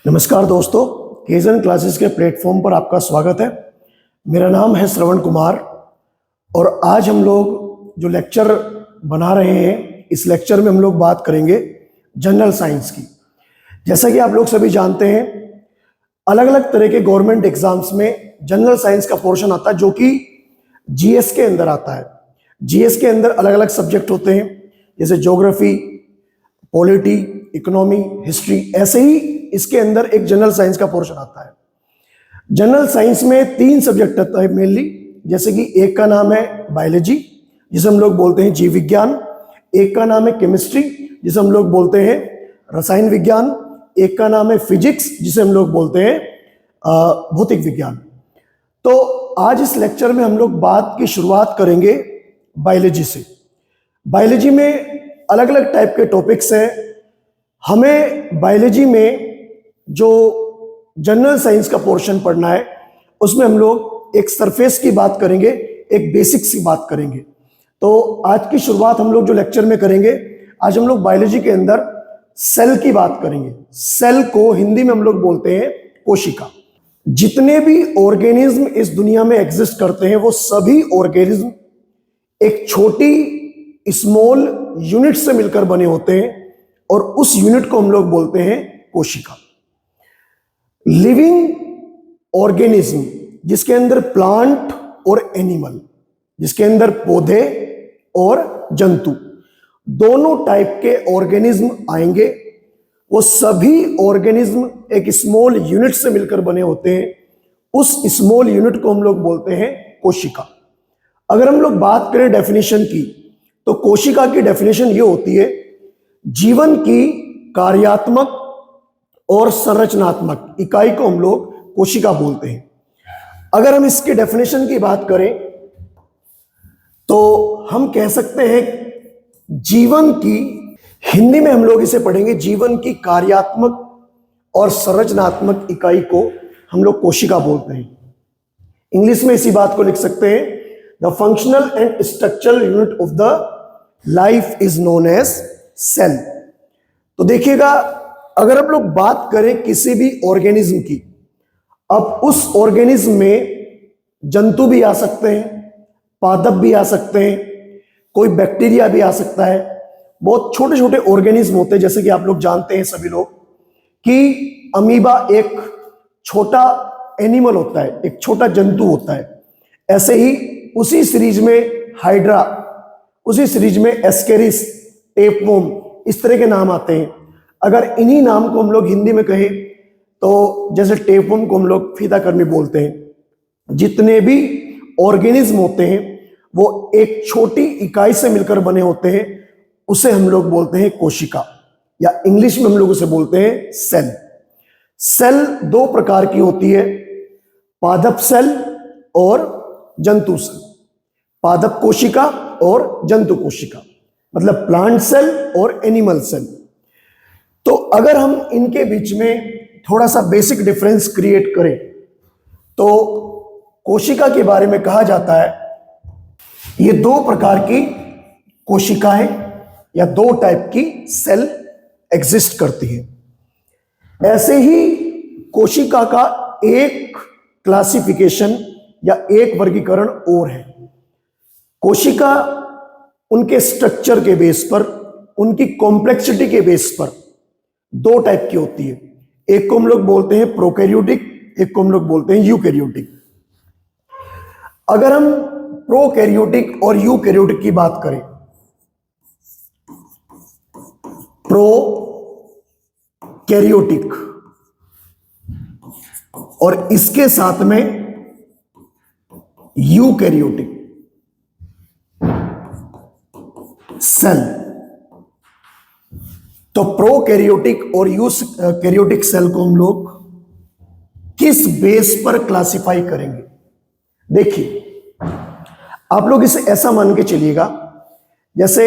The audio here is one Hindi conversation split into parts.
नमस्कार दोस्तों, केजन क्लासेस के प्लेटफॉर्म पर आपका स्वागत है। मेरा नाम है श्रवण कुमार और आज हम लोग जो लेक्चर बना रहे हैं, इस लेक्चर में हम लोग बात करेंगे जनरल साइंस की। जैसा कि आप लोग सभी जानते हैं, अलग अलग तरह के गवर्नमेंट एग्जाम्स में जनरल साइंस का पोर्शन आता है जो कि जीएस के अंदर आता है। जीएस के अंदर अलग अलग सब्जेक्ट होते हैं, जैसे ज्योग्राफी, पॉलिटी, इकोनॉमी, हिस्ट्री। ऐसे ही इसके अंदर एक जनरल साइंस का पोर्शन आता है। जनरल साइंस में 3 सब्जेक्ट आता है मेनली, जैसे कि एक का नाम है बायोलॉजी, जिसे हम लोग बोलते हैं जीव विज्ञान। एक का नाम है केमिस्ट्री, जिसे हम लोग बोलते हैं रसायन विज्ञान। एक का नाम है फिजिक्स, जिसे हम लोग बोलते हैं भौतिक विज्ञान। तो आज इस लेक्चर में हम लोग बात की शुरुआत करेंगे बायोलॉजी से। बायोलॉजी में अलग अलग टाइप के टॉपिक्स हैं। हमें बायोलॉजी में जो जनरल साइंस का पोर्शन पढ़ना है, उसमें हम लोग एक सरफेस की बात करेंगे, एक बेसिक्स की बात करेंगे। तो आज की शुरुआत हम लोग जो लेक्चर में करेंगे, आज हम लोग बायोलॉजी के अंदर सेल की बात करेंगे। सेल को हिंदी में हम लोग बोलते हैं कोशिका। जितने भी ऑर्गेनिज्म इस दुनिया में एग्जिस्ट करते हैं, वो सभी ऑर्गेनिज्म एक छोटी स्मॉल यूनिट से मिलकर बने होते हैं और उस यूनिट को हम लोग बोलते हैं कोशिका। लिविंग ऑर्गेनिज्म, जिसके अंदर प्लांट और एनिमल, जिसके अंदर पौधे और जंतु, दोनों टाइप के ऑर्गेनिज्म आएंगे। वो सभी ऑर्गेनिज्म एक स्मॉल यूनिट से मिलकर बने होते हैं। उस स्मॉल यूनिट को हम लोग बोलते हैं कोशिका। अगर हम लोग बात करें डेफिनेशन की, तो कोशिका की डेफिनेशन ये होती है, जीवन की कार्यात्मक और संरचनात्मक इकाई को हम लोग कोशिका बोलते हैं। अगर हम इसकी डेफिनेशन की बात करें तो हम कह सकते हैं जीवन की, हिंदी में हम लोग इसे पढ़ेंगे, जीवन की कार्यात्मक और संरचनात्मक इकाई को हम लोग कोशिका बोलते हैं। इंग्लिश में इसी बात को लिख सकते हैं, the functional and structural unit of the life is known as cell. तो देखिएगा, अगर हम लोग बात करें किसी भी ऑर्गेनिज्म की, अब उस ऑर्गेनिज्म में जंतु भी आ सकते हैं, पादप भी आ सकते हैं, कोई बैक्टीरिया भी आ सकता है। बहुत छोटे छोटे ऑर्गेनिज्म होते हैं, जैसे कि आप लोग जानते हैं सभी लोग कि अमीबा एक छोटा एनिमल होता है, एक छोटा जंतु होता है। ऐसे ही उसी सीरीज में हाइड्रा, उसी सीरीज में एस्केरिस, टेपवॉर्म, इस तरह के नाम आते हैं। अगर इन्हीं नाम को हम लोग हिंदी में कहें तो जैसे टेपवॉर्म को हम लोग फीताकर्मी बोलते हैं। जितने भी ऑर्गेनिज्म होते हैं वो एक छोटी इकाई से मिलकर बने होते हैं, उसे हम लोग बोलते हैं कोशिका, या इंग्लिश में हम लोग उसे बोलते हैं सेल। सेल 2 प्रकार की होती है, पादप सेल और जंतु सेल। पादप कोशिका और जंतु कोशिका, मतलब प्लांट सेल और एनिमल सेल। तो अगर हम इनके बीच में थोड़ा सा बेसिक डिफरेंस क्रिएट करें तो कोशिका के बारे में कहा जाता है, ये 2 प्रकार की कोशिकाएं या 2 टाइप की सेल एग्जिस्ट करती है। ऐसे ही कोशिका का एक क्लासिफिकेशन या एक वर्गीकरण और है। कोशिका उनके स्ट्रक्चर के बेस पर, उनकी कॉम्प्लेक्सिटी के बेस पर 2 टाइप की होती है। एक को हम लोग बोलते हैं प्रोकैरियोटिक, एक को हम लोग बोलते हैं यूकैरियोटिक। अगर हम प्रोकैरियोटिक और यूकैरियोटिक की बात करें, प्रोकैरियोटिक और इसके साथ में यूकैरियोटिक सेल, तो प्रोकैरियोटिक और यूकैरियोटिक सेल को हम लोग किस बेस पर क्लासिफाई करेंगे? देखिए, आप लोग इसे ऐसा मान के चलिएगा, जैसे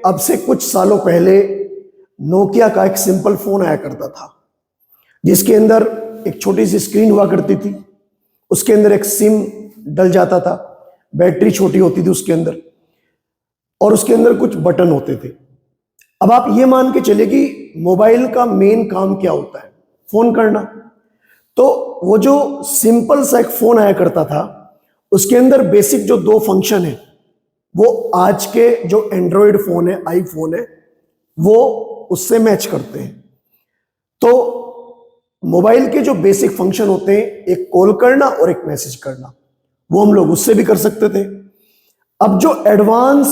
अब से कुछ सालों पहले नोकिया का एक सिंपल फोन आया करता था, जिसके अंदर एक छोटी सी स्क्रीन हुआ करती थी, उसके अंदर एक सिम डल जाता था, बैटरी छोटी होती थी उसके अंदर, और उसके अंदर कुछ बटन होते थे। अब आप ये मान के चलिए कि मोबाइल का मेन काम क्या होता है? फोन करना। तो वो जो सिंपल सा एक फोन आया करता था, उसके अंदर बेसिक जो दो फंक्शन है वो आज के जो एंड्रॉयड फोन है, आईफोन है, वो उससे मैच करते हैं। तो मोबाइल के जो बेसिक फंक्शन होते हैं, एक कॉल करना और एक मैसेज करना, वो हम लोग उससे भी कर सकते थे। अब जो एडवांस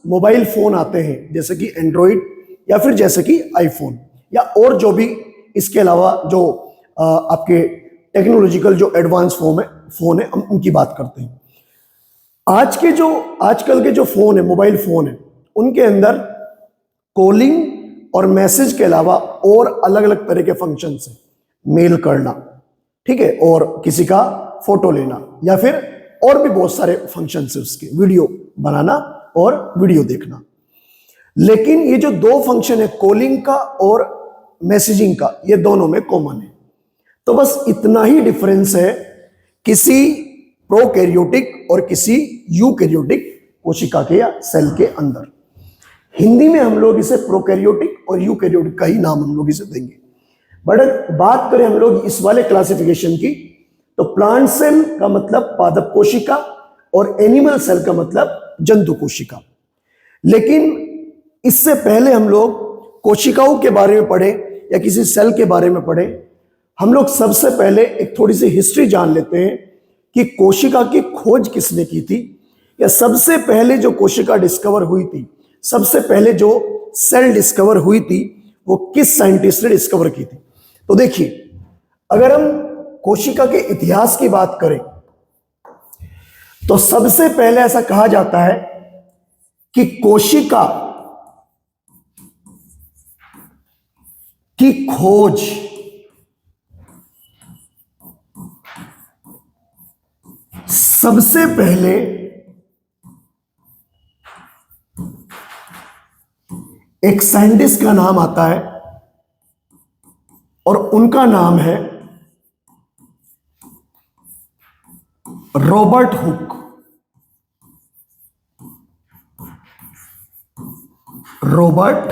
मोबाइल फोन आते हैं जैसे कि एंड्रॉयड या फिर जैसे कि आईफोन या और जो भी इसके अलावा जो आपके टेक्नोलॉजिकल जो एडवांस फोन है हम उनकी बात करते हैं। आजकल के जो फोन है, मोबाइल फोन है, उनके अंदर कॉलिंग और मैसेज के अलावा और अलग अलग तरह के फंक्शन है। मेल करना, ठीक है, और किसी का फोटो लेना, या फिर और भी बहुत सारे फंक्शन है उसके, वीडियो बनाना और वीडियो देखना। लेकिन ये जो दो फंक्शन है, कॉलिंग का और मैसेजिंग का, ये दोनों में कॉमन है। तो बस इतना ही डिफरेंस है किसी प्रोकैरियोटिक और किसी यूकैरियोटिक कोशिका के या सेल के अंदर। हिंदी में हम लोग इसे प्रोकैरियोटिक और यूकैरियोटिक का ही नाम हम लोग इसे देंगे। बट बात करें हम लोग इस वाले क्लासिफिकेशन की, तो प्लांट सेल का मतलब पादप कोशिका और एनिमल सेल का मतलब जंतु कोशिका। लेकिन इससे पहले हम लोग कोशिकाओं के बारे में पढ़े या किसी सेल के बारे में पढ़े, हम लोग सबसे पहले एक थोड़ी सी हिस्ट्री जान लेते हैं कि कोशिका की खोज किसने की थी, या सबसे पहले जो कोशिका डिस्कवर हुई थी, सबसे पहले जो सेल डिस्कवर हुई थी, वो किस साइंटिस्ट ने डिस्कवर की थी। तो देखिए, अगर हम कोशिका के इतिहास की बात करें तो सबसे पहले ऐसा कहा जाता है कि कोशिका की खोज सबसे पहले एक साइंटिस्ट का नाम आता है और उनका नाम है रॉबर्ट हुक। Robert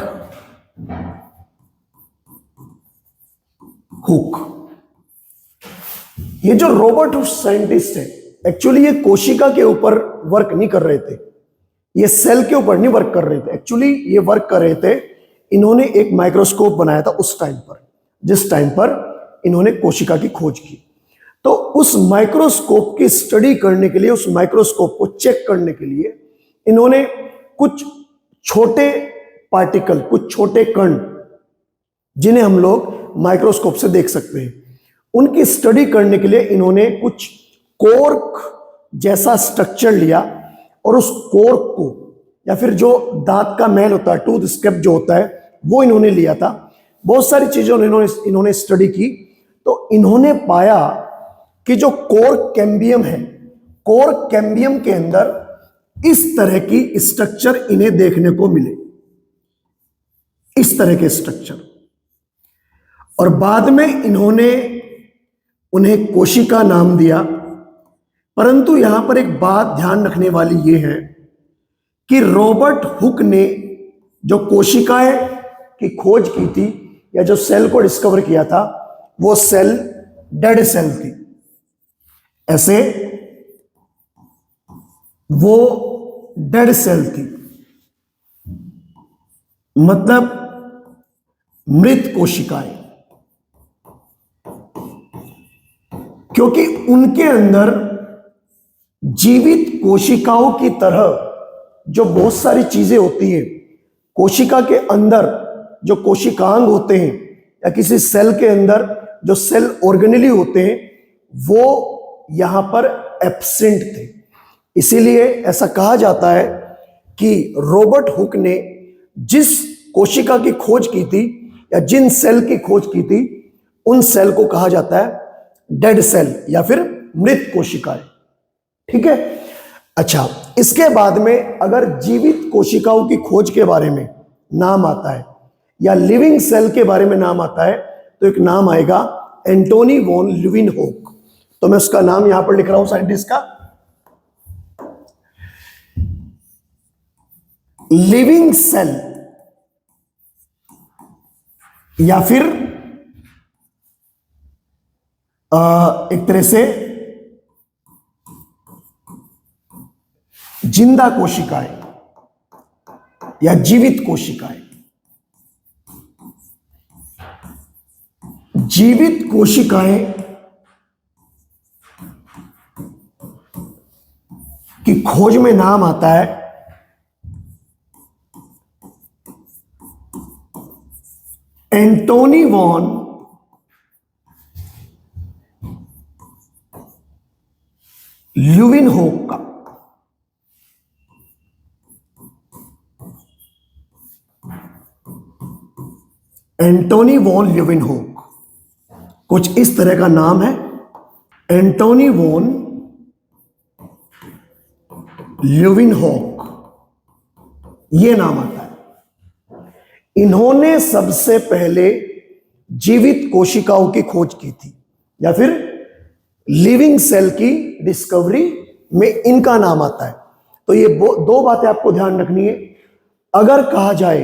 Hooke. ये जो रॉबर्ट हुक साइंटिस्ट है, एक्चुअली ये कोशिका के ऊपर वर्क नहीं कर रहे थे, ये सेल के ऊपर नहीं वर्क कर रहे थे। एक्चुअली ये वर्क कर रहे थे, इन्होंने एक माइक्रोस्कोप बनाया था उस टाइम पर, जिस टाइम पर इन्होंने कोशिका की खोज की। तो उस माइक्रोस्कोप की स्टडी करने के लिए, उस माइक्रोस्कोप को चेक करने के लिए इन्होंने कुछ छोटे पार्टिकल, कुछ छोटे कण, जिन्हें हम लोग माइक्रोस्कोप से देख सकते हैं, उनकी स्टडी करने के लिए इन्होंने कुछ कोर्क जैसा स्ट्रक्चर लिया और उस कोर्क को, या फिर जो दांत का मैल होता है, टूथ स्क्रैप जो होता है, वो इन्होंने लिया था। बहुत सारी चीजों इन्होंने स्टडी की। तो इन्होंने पाया कि जो कोर्क कैम्बियम है, कोर्क कैम्बियम के अंदर इस तरह की स्ट्रक्चर इन्हें देखने को मिले, इस तरह के स्ट्रक्चर। और बाद में इन्होंने उन्हें कोशिका नाम दिया। परंतु यहां पर एक बात ध्यान रखने वाली यह है कि रॉबर्ट हुक ने जो कोशिकाएं की खोज की थी या जो सेल को डिस्कवर किया था, वो सेल डेड सेल थी। ऐसे वो डेड सेल थी, मतलब मृत कोशिकाएं, क्योंकि उनके अंदर जीवित कोशिकाओं की तरह जो बहुत सारी चीजें होती हैं, कोशिका के अंदर जो कोशिकांग होते हैं या किसी सेल के अंदर जो सेल ऑर्गेनेली होते हैं, वो यहां पर एब्सेंट थे। इसीलिए ऐसा कहा जाता है कि रॉबर्ट हुक ने जिस कोशिका की खोज की थी या जिन सेल की खोज की थी, उन सेल को कहा जाता है डेड सेल या फिर मृत कोशिकाएं। ठीक है। अच्छा, इसके बाद में अगर जीवित कोशिकाओं की खोज के बारे में नाम आता है या लिविंग सेल के बारे में नाम आता है, तो एक नाम आएगा एंटोनी वॉन ल्यूवेनहोक। तो मैं उसका नाम यहां पर लिख रहा हूं साइंटिस्ट का, लिविंग सेल, या फिर एक तरह से जिंदा कोशिकाएं या जीवित कोशिकाएं। जीवित कोशिकाएं की खोज में नाम आता है एंटोनी वॉन ल्यूविनहोक का। एंटोनी वॉन ल्यूविनहोक कुछ इस तरह का नाम है, एंटोनी वॉन ल्यूविनहोक, यह नाम आता है। इन्होंने सबसे पहले जीवित कोशिकाओं की खोज की थी, या फिर लिविंग सेल की डिस्कवरी में इनका नाम आता है। तो ये दो बातें आपको ध्यान रखनी है। अगर कहा जाए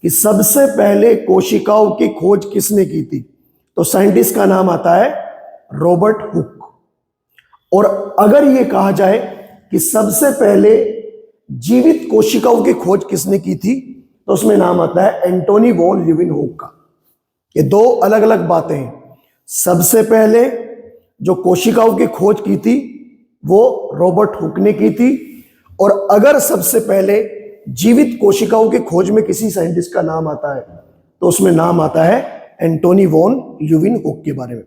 कि सबसे पहले कोशिकाओं की खोज किसने की थी, तो साइंटिस्ट का नाम आता है रॉबर्ट हुक। और अगर यह कहा जाए कि सबसे पहले जीवित कोशिकाओं की खोज किसने की थी, तो उसमें नाम आता है एंटोनी वॉन ल्यूविनहोक का। ये दो अलग अलग बातें हैं। सबसे पहले जो कोशिकाओं की खोज की थी वो रॉबर्ट हुक ने की थी, और अगर सबसे पहले जीवित कोशिकाओं की खोज में किसी साइंटिस्ट का नाम आता है तो उसमें नाम आता है एंटोनी वॉन ल्यूविनहोक के बारे में।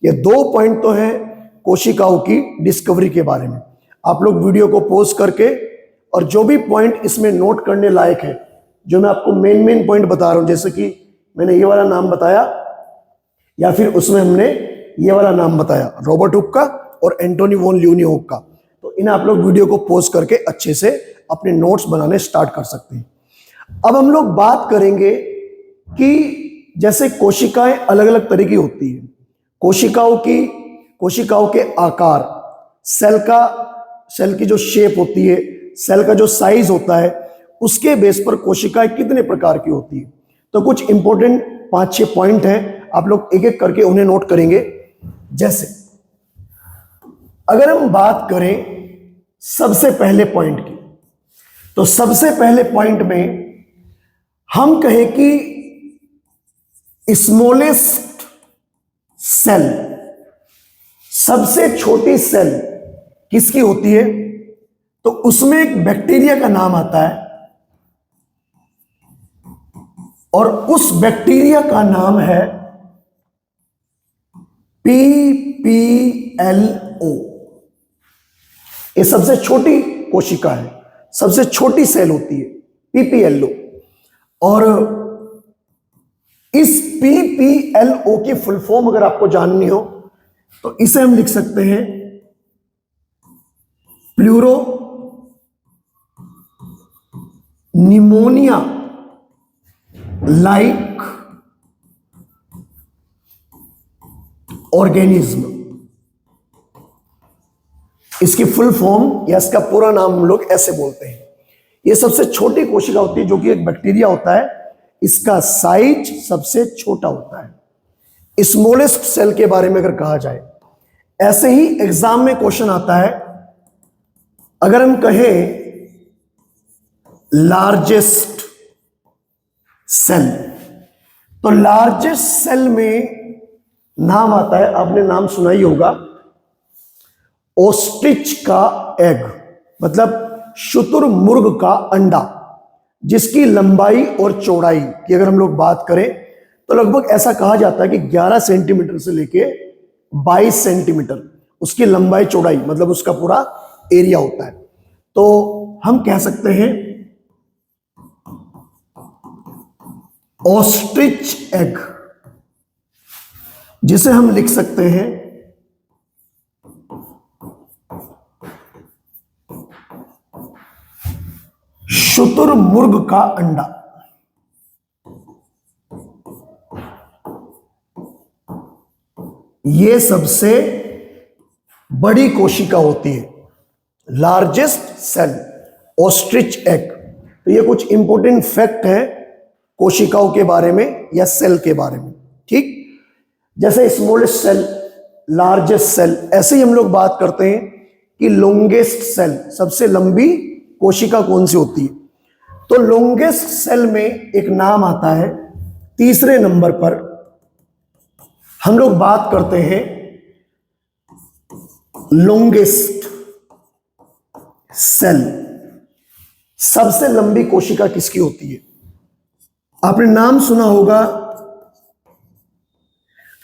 ये दो पॉइंट तो हैं कोशिकाओं की डिस्कवरी के बारे में। आप लोग वीडियो को पॉज करके और जो भी पॉइंट इसमें नोट करने लायक है, जो मैं आपको मेन पॉइंट बता रहा हूं, जैसे कि मैंने ये वाला नाम बताया या फिर उसमें हमने ये वाला नाम बताया रॉबर्ट हुक का और एंटोनी वॉन ल्यूविनहोक का, तो इन्हें आप लोग वीडियो को पॉज करके अच्छे से अपने नोट्स बनाने स्टार्ट कर सकते हैं। अब हम लोग बात करेंगे कि जैसे कोशिकाएं अलग अलग तरह की होती है, कोशिकाओं के आकार, सेल की जो शेप होती है, सेल का जो साइज होता है, उसके बेस पर कोशिकाएं कितने प्रकार की होती है। तो कुछ इंपॉर्टेंट 5-6 पॉइंट हैं, आप लोग एक एक करके उन्हें नोट करेंगे। जैसे अगर हम बात करें सबसे पहले पॉइंट की, तो सबसे पहले पॉइंट में हम कहें कि स्मॉलेस्ट सेल, सबसे छोटी सेल किसकी होती है, तो उसमें एक बैक्टीरिया का नाम आता है और उस बैक्टीरिया का नाम है PPLO। ये सबसे छोटी कोशिका है, सबसे छोटी सेल होती है PPLO। और इस PPLO की फुल फॉर्म अगर आपको जाननी हो तो इसे हम लिख सकते हैं प्लूरो निमोनिया लाइक ऑर्गेनिज्म। इसकी फुल फॉर्म या इसका पूरा नाम हम लोग ऐसे बोलते हैं। यह सबसे छोटी कोशिका होती है जो कि एक बैक्टीरिया होता है, इसका साइज सबसे छोटा होता है। स्मॉलेस्ट सेल के बारे में अगर कहा जाए, ऐसे ही एग्जाम में क्वेश्चन आता है, अगर हम कहें लार्जेस्ट सेल, तो लार्जेस्ट सेल में नाम आता है, आपने नाम सुना ही होगा, ऑस्ट्रिच का एग, मतलब शुतुरमुर्ग का अंडा, जिसकी लंबाई और चौड़ाई की अगर हम लोग बात करें तो लगभग ऐसा कहा जाता है कि 11 सेंटीमीटर से लेके 22 सेंटीमीटर उसकी लंबाई चौड़ाई, मतलब उसका पूरा एरिया होता है। तो हम कह सकते हैं ऑस्ट्रिच एग, जिसे हम लिख सकते हैं शुतुरमुर्ग का अंडा। यह सबसे बड़ी कोशिका होती है, लार्जेस्ट सेल, ऑस्ट्रिच एग। तो ये कुछ इंपॉर्टेंट फैक्ट है कोशिकाओं के बारे में या सेल के बारे में। ठीक, जैसे स्मॉलेस्ट सेल लार्जेस्ट सेल, ऐसे ही हम लोग बात करते हैं कि लॉन्गेस्ट सेल, सबसे लंबी कोशिका कौन सी होती है। तो लॉन्गेस्ट सेल में एक नाम आता है, तीसरे नंबर पर हम लोग बात करते हैं लॉन्गेस्ट सेल। सबसे लंबी कोशिका किसकी होती है? आपने नाम सुना होगा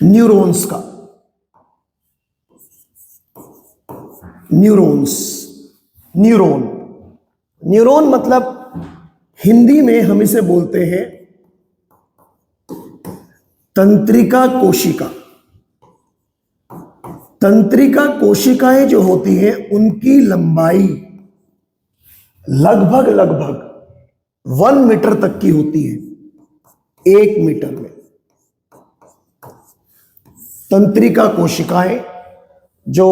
न्यूरॉन्स का। न्यूरॉन्स, न्यूरॉन, न्यूरॉन मतलब हिंदी में हम इसे बोलते हैं तंत्रिका कोशिका। तंत्रिका कोशिकाएं जो होती हैं उनकी लंबाई लगभग 1 मीटर तक की होती है, 1 मीटर में। तंत्रिका कोशिकाएं जो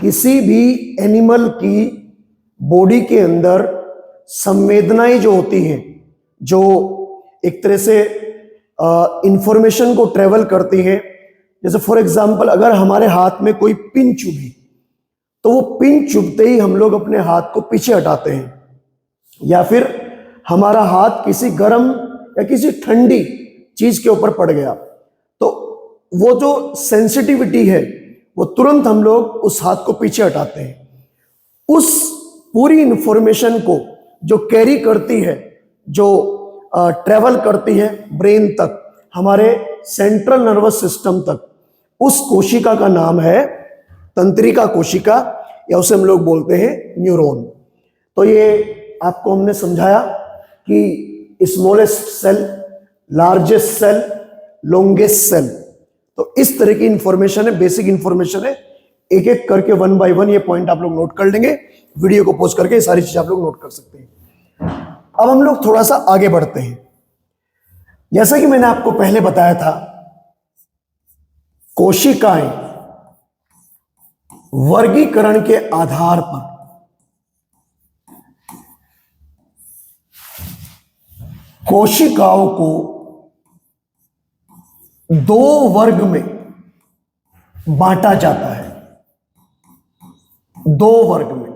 किसी भी एनिमल की बॉडी के अंदर संवेदनाएं जो होती हैं, जो एक तरह से इंफॉर्मेशन को ट्रेवल करती हैं। जैसे फॉर एग्जांपल अगर हमारे हाथ में कोई पिन चुभी, तो वो पिन चुभते ही हम लोग अपने हाथ को पीछे हटाते हैं, या फिर हमारा हाथ किसी गर्म या किसी ठंडी चीज के ऊपर पड़ गया, तो वो जो सेंसिटिविटी है वो तुरंत हम लोग उस हाथ को पीछे हटाते हैं। उस पूरी इंफॉर्मेशन को जो कैरी करती है, जो ट्रेवल करती है ब्रेन तक, हमारे सेंट्रल नर्वस सिस्टम तक, उस कोशिका का नाम है तंत्रिका कोशिका, या उसे हम लोग बोलते हैं न्यूरॉन। तो ये आपको हमने समझाया कि smallest cell, largest cell, longest cell. तो इस तरह की इंफॉर्मेशन है, बेसिक इंफॉर्मेशन है। एक एक करके 1 बाय 1 ये पॉइंट आप लोग नोट कर लेंगे। वीडियो को पॉज करके ये सारी चीजें आप लोग नोट कर सकते हैं। अब हम लोग थोड़ा सा आगे बढ़ते हैं। जैसा कि मैंने आपको पहले बताया था, कोशिकाएं वर्गीकरण के आधार पर कोशिकाओं को 2 वर्ग में बांटा जाता है। 2 वर्ग में।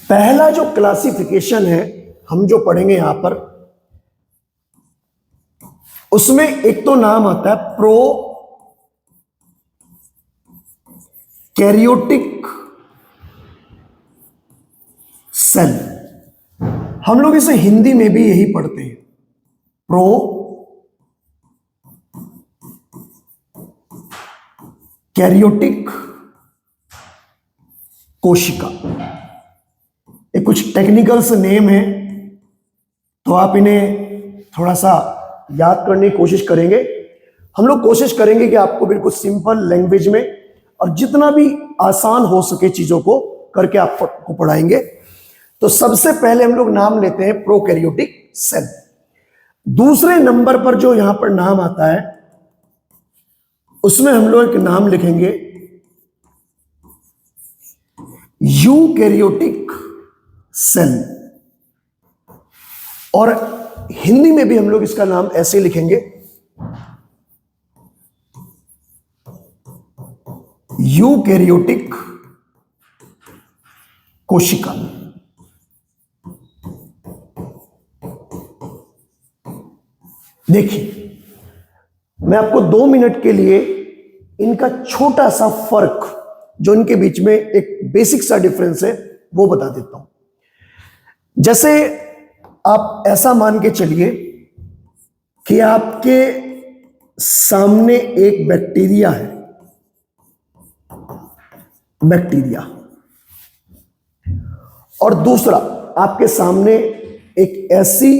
पहला जो क्लासिफिकेशन है हम जो पढ़ेंगे यहां पर, उसमें एक तो नाम आता है प्रो कैरियोटिक सेल। हम लोग इसे हिंदी में भी यही पढ़ते हैं, प्रो कैरियोटिक कोशिका। ये कुछ टेक्निकल से नेम है, तो आप इन्हें थोड़ा सा याद करने की कोशिश करेंगे। हम लोग कोशिश करेंगे कि आपको बिल्कुल सिंपल लैंग्वेज में और जितना भी आसान हो सके चीजों को करके आपको पढ़ाएंगे। तो सबसे पहले हम लोग नाम लेते हैं प्रोकैरियोटिक सेल। दूसरे नंबर पर जो यहां पर नाम आता है, उसमें हम लोग एक नाम लिखेंगे यूकैरियोटिक सेल, और हिंदी में भी हम लोग इसका नाम ऐसे लिखेंगे यूकैरियोटिक कोशिका। देखिए, मैं आपको 2 मिनट के लिए इनका छोटा सा फर्क, जो इनके बीच में एक बेसिक सा डिफरेंस है, वो बता देता हूं। जैसे आप ऐसा मान के चलिए कि आपके सामने एक बैक्टीरिया है, बैक्टीरिया, और दूसरा आपके सामने एक ऐसी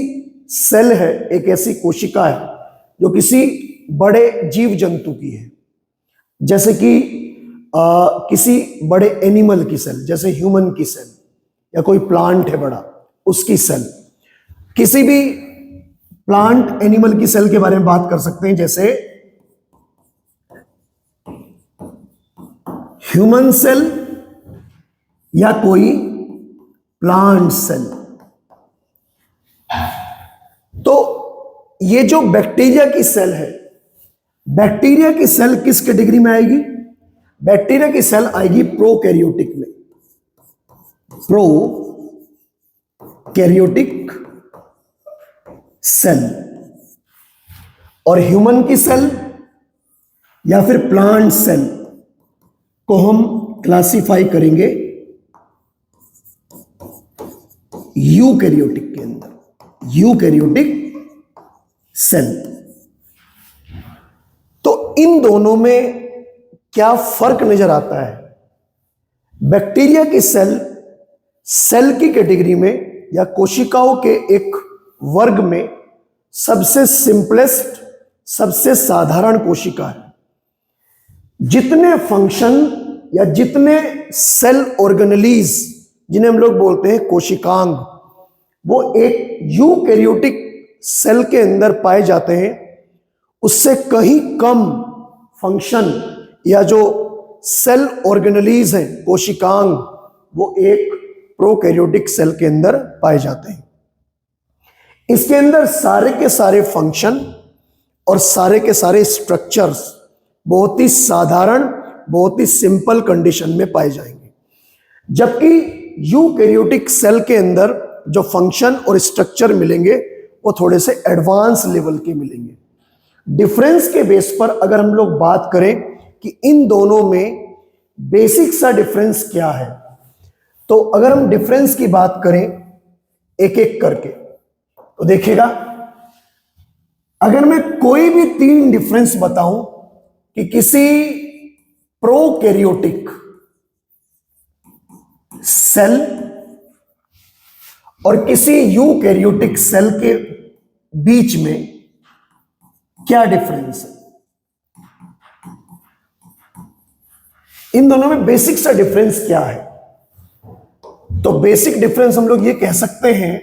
सेल है, एक ऐसी कोशिका है जो किसी बड़े जीव जंतु की है, जैसे कि किसी बड़े एनिमल की सेल, जैसे ह्यूमन की सेल, या कोई प्लांट है बड़ा उसकी सेल। किसी भी प्लांट एनिमल की सेल के बारे में बात कर सकते हैं, जैसे ह्यूमन सेल या कोई प्लांट सेल। तो ये जो बैक्टीरिया की सेल है, बैक्टीरिया की सेल किस कैटेगरी में आएगी? बैक्टीरिया की सेल आएगी प्रोकैरियोटिक में, प्रोकैरियोटिक सेल। और ह्यूमन की सेल या फिर प्लांट सेल को हम क्लासिफाई करेंगे यूकैरियोटिक के अंदर, यूकैरियोटिक सेल। तो इन दोनों में क्या फर्क नजर आता है? बैक्टीरिया की सेल सेल की कैटेगरी में या कोशिकाओं के एक वर्ग में सबसे सिंपलेस्ट, सबसे साधारण कोशिका है। जितने फंक्शन या जितने सेल ऑर्गेनेलीज जिन्हें हम लोग बोलते हैं कोशिकांग, वो एक यूकैरियोटिक सेल के अंदर पाए जाते हैं। उससे कहीं कम फंक्शन या जो सेल ऑर्गेनेलीज हैं कोशिकांग, वो एक प्रोकैरियोटिक सेल के अंदर पाए जाते हैं। इसके अंदर सारे के सारे फंक्शन और सारे के सारे स्ट्रक्चर्स बहुत ही साधारण, बहुत ही सिंपल कंडीशन में पाए जाएंगे। जबकि यूकैरियोटिक सेल के अंदर जो फंक्शन और स्ट्रक्चर मिलेंगे वो थोड़े से एडवांस लेवल के मिलेंगे। डिफरेंस के बेस पर अगर हम लोग बात करें कि इन दोनों में बेसिक सा डिफरेंस क्या है, तो अगर हम डिफरेंस की बात करें एक एक करके, तो देखिएगा, अगर मैं कोई भी 3 डिफरेंस बताऊं कि किसी प्रोकैरियोटिक सेल और किसी यूकैरियोटिक सेल के बीच में क्या डिफरेंस है, इन दोनों में बेसिक सा डिफरेंस क्या है, तो बेसिक डिफरेंस हम लोग ये कह सकते हैं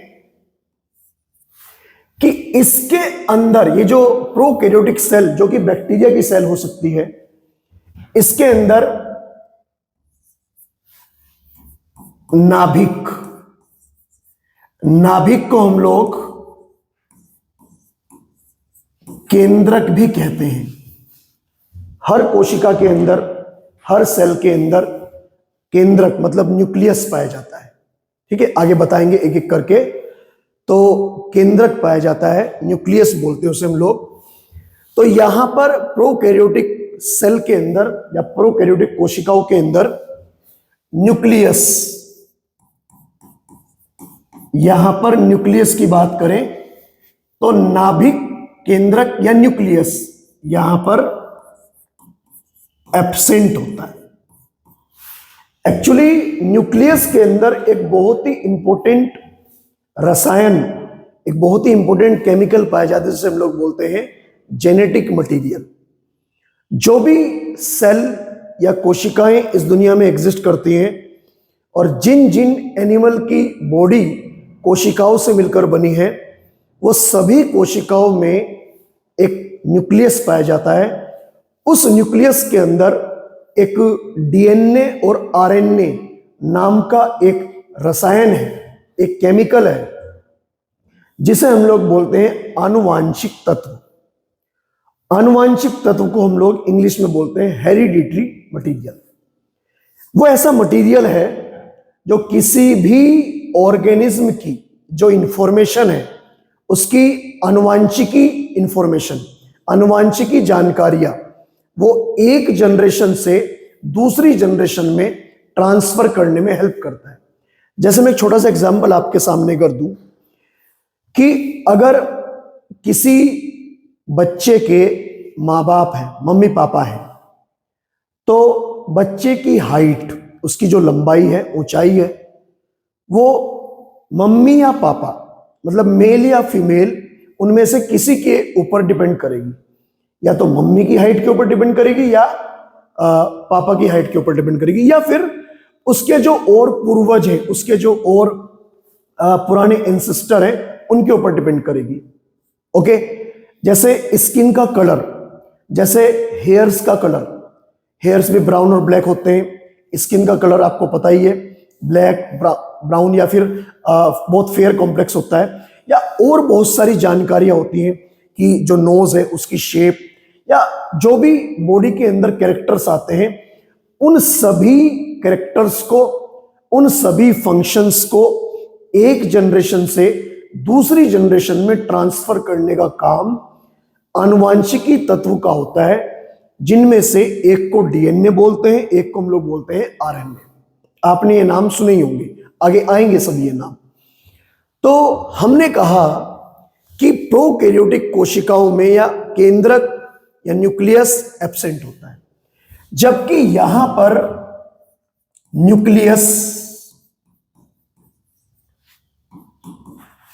कि इसके अंदर ये जो प्रोकैरियोटिक सेल, जो कि बैक्टीरिया की सेल हो सकती है, इसके अंदर नाभिक, नाभिक को हम लोग केंद्रक भी कहते हैं। हर कोशिका के अंदर, हर सेल के अंदर केंद्रक मतलब न्यूक्लियस पाया जाता है। ठीक है, आगे बताएंगे एक एक करके। तो केंद्रक पाया जाता है, न्यूक्लियस बोलते हैं उसे हम लोग। तो यहां पर प्रोकैरियोटिक सेल के अंदर या प्रोकैरियोटिक कोशिकाओं के अंदर न्यूक्लियस, यहां पर न्यूक्लियस की बात करें तो नाभिक, केंद्रक या न्यूक्लियस यहां पर एब्सेंट होता है। एक्चुअली न्यूक्लियस के अंदर एक बहुत ही इंपॉर्टेंट रसायन, एक बहुत ही इंपॉर्टेंट केमिकल पाया जाता है, जिसे हम लोग बोलते हैं जेनेटिक मटेरियल। जो भी सेल या कोशिकाएं इस दुनिया में एग्जिस्ट करती हैं और जिन जिन एनिमल की बॉडी कोशिकाओं से मिलकर बनी है, वो सभी कोशिकाओं में एक न्यूक्लियस पाया जाता है। उस न्यूक्लियस के अंदर एक डीएनए और आरएनए नाम का एक रसायन है, एक केमिकल है, जिसे हम लोग बोलते हैं आनुवांशिक तत्व। आनुवांशिक तत्व को हम लोग इंग्लिश में बोलते हैं हेरिडिटरी मटेरियल। वो ऐसा मटेरियल है जो किसी भी ऑर्गेनिज्म की जो इंफॉर्मेशन है, उसकी आनुवांशिकी इंफॉर्मेशन, आनुवांशिकी जानकारियां, वो एक जनरेशन से दूसरी जनरेशन में ट्रांसफर करने में हेल्प करता है। जैसे मैं एक छोटा सा एग्जांपल आपके सामने कर दूं कि अगर किसी बच्चे के माँ बाप हैं, मम्मी पापा हैं, तो बच्चे की हाइट, उसकी जो लंबाई है, ऊंचाई है, वो मम्मी या पापा मतलब मेल या फीमेल उनमें से किसी के ऊपर डिपेंड करेगी। या तो मम्मी की हाइट के ऊपर डिपेंड करेगी या पापा की हाइट के ऊपर डिपेंड करेगी, या फिर उसके जो और पूर्वज हैं, उसके जो और पुराने एंसेस्टर हैं, उनके ऊपर डिपेंड करेगी। ओके, जैसे स्किन का कलर, जैसे हेयर्स का कलर, हेयर्स भी ब्राउन और ब्लैक होते हैं। स्किन का कलर आपको पता ही है, ब्लैक, ब्राउन या फिर बहुत फेयर कॉम्प्लेक्स होता है। या और बहुत सारी जानकारियां होती हैं कि जो नोज है उसकी शेप, या जो भी बॉडी के अंदर कैरेक्टर्स आते हैं, उन सभी कैरेक्टर्स को, उन सभी फंक्शंस को एक जनरेशन से दूसरी जनरेशन में ट्रांसफर करने का काम आनुवांशिकी तत्व का होता है, जिनमें से एक को डीएनए बोलते हैं, एक को हम लोग बोलते हैं आरएनए। आपने ये नाम सुने ही होंगे, आगे आएंगे सब ये नाम। तो हमने कहा कि प्रोकैरियोटिक कोशिकाओं में या केंद्रक या न्यूक्लियस एब्सेंट होता है, जबकि यहां पर न्यूक्लियस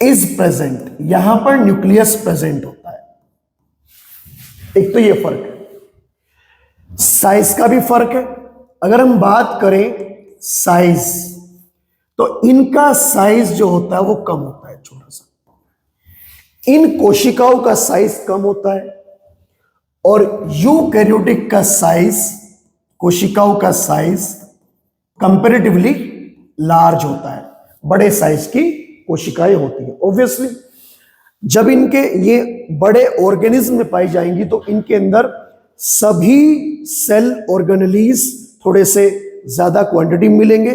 इज प्रेजेंट, यहां पर न्यूक्लियस प्रेजेंट होता है। एक तो ये फर्क है, साइज का भी फर्क है। अगर हम बात करें साइज, तो इनका साइज जो होता है वो कम होता है, छोटा सा। इन कोशिकाओं का साइज कम होता है और यूकैरियोटिक का साइज, कोशिकाओं का साइज कंपैरेटिवली लार्ज होता है, बड़े साइज की कोशिकाएं होती हैं। ऑब्वियसली जब इनके ये बड़े ऑर्गेनिज्म में पाई जाएंगी तो इनके अंदर सभी सेल ऑर्गेनेलीज थोड़े से ज्यादा क्वांटिटी में मिलेंगे,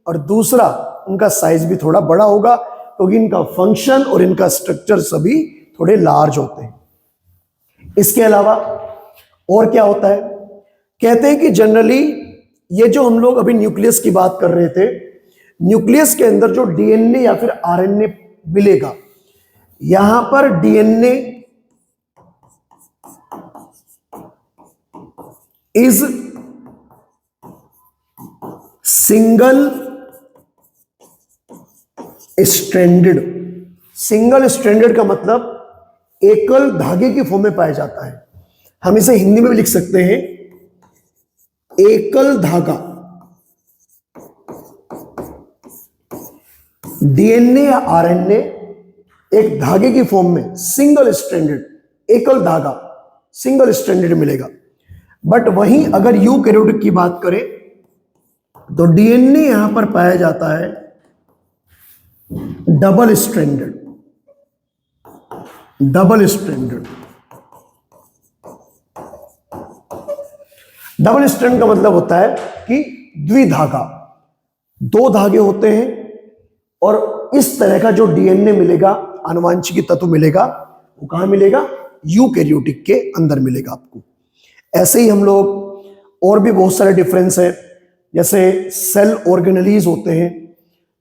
और दूसरा उनका साइज भी थोड़ा बड़ा होगा, क्योंकि इनका फंक्शन और इनका स्ट्रक्चर सभी थोड़े लार्ज होते हैं। इसके अलावा और क्या होता है, कहते हैं कि जनरली ये जो हम लोग अभी न्यूक्लियस की बात कर रहे थे, न्यूक्लियस के अंदर जो डीएनए या फिर आरएनए मिलेगा, यहां पर DNA is single stranded. Single stranded का मतलब एकल धागे की फॉर्म में पाया जाता है। हम इसे हिंदी में भी लिख सकते हैं, एकल धागा। डीएनए या आरएनए एक धागे की फॉर्म में सिंगल स्ट्रैंडेड, एकल धागा सिंगल स्ट्रैंडेड मिलेगा। बट वहीं अगर यूकैरियोटिक की बात करें तो डीएनए यहां पर पाया जाता है double stranded. Double stranded, double strand का मतलब होता है कि द्विधागा, दो धागे होते हैं, और इस तरह का जो डीएनए मिलेगा, आनुवांशिकी तत्व मिलेगा, वो कहां मिलेगा, यूकैरियोटिक के अंदर मिलेगा आपको। ऐसे ही हम लोग और भी बहुत सारे डिफरेंस है, जैसे सेल ऑर्गेनेलीज होते हैं,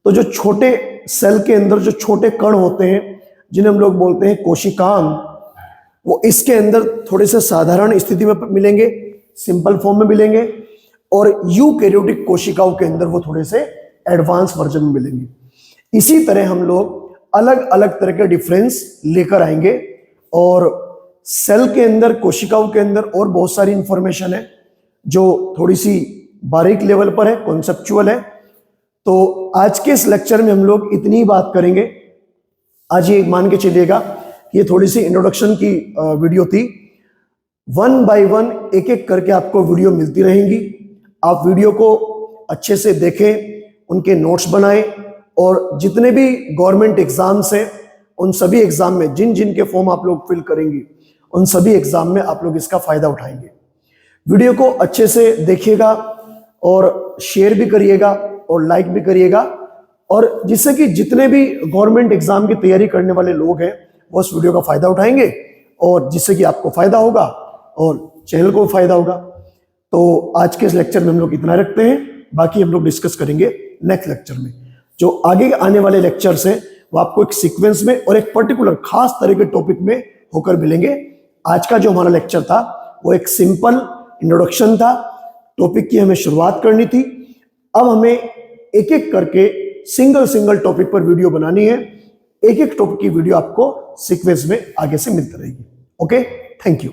तो जो छोटे सेल के अंदर जो छोटे कण होते हैं जिन्हें हम लोग बोलते हैं कोशिकांग, वो इसके अंदर थोड़े से साधारण स्थिति में मिलेंगे, सिंपल फॉर्म में मिलेंगे, और यूकैरियोटिक कोशिकाओं के अंदर वो थोड़े से एडवांस वर्जन में मिलेंगे। इसी तरह हम लोग अलग अलग तरह के डिफरेंस लेकर आएंगे, और सेल के अंदर, कोशिकाओं के अंदर और बहुत सारी इंफॉर्मेशन है जो थोड़ी सी बारीक लेवल पर है, कॉन्सेप्चुअल है। तो आज के इस लेक्चर में हम लोग इतनी ही बात करेंगे। आज ये मान के चलिएगा, ये थोड़ी सी इंट्रोडक्शन की वीडियो थी। 1 बाय 1 एक एक करके आपको वीडियो मिलती रहेंगी। आप वीडियो को अच्छे से देखें, उनके नोट्स बनाएं, और जितने भी गवर्नमेंट एग्जाम्स हैं उन सभी एग्जाम में जिन जिन के फॉर्म आप लोग फिल करेंगे, उन सभी एग्जाम में आप लोग इसका फायदा उठाएंगे। वीडियो को अच्छे से देखिएगा और शेयर भी करिएगा और लाइक भी करिएगा, और जिससे कि जितने भी गवर्नमेंट एग्जाम की तैयारी करने वाले लोग हैं वो इस वीडियो का फायदा उठाएंगे, और जिससे कि आपको फायदा होगा और चैनल को फायदा होगा। तो आज के इस लेक्चर में हम लोग इतना रखते हैं, बाकी हम लोग डिस्कस करेंगे नेक्स्ट लेक्चर में। जो आगे आने वाले लेक्चर्स हैं वो आपको एक सीक्वेंस में और एक पर्टिकुलर खास तरह के टॉपिक में होकर मिलेंगे। आज का जो हमारा लेक्चर था वो एक सिंपल इंट्रोडक्शन था, टॉपिक की हमें शुरुआत करनी थी। अब हमें एक एक करके सिंगल सिंगल टॉपिक पर वीडियो बनानी है। एक एक टॉपिक की वीडियो आपको सीक्वेंस में आगे से मिलती रहेगी। Okay, thank you.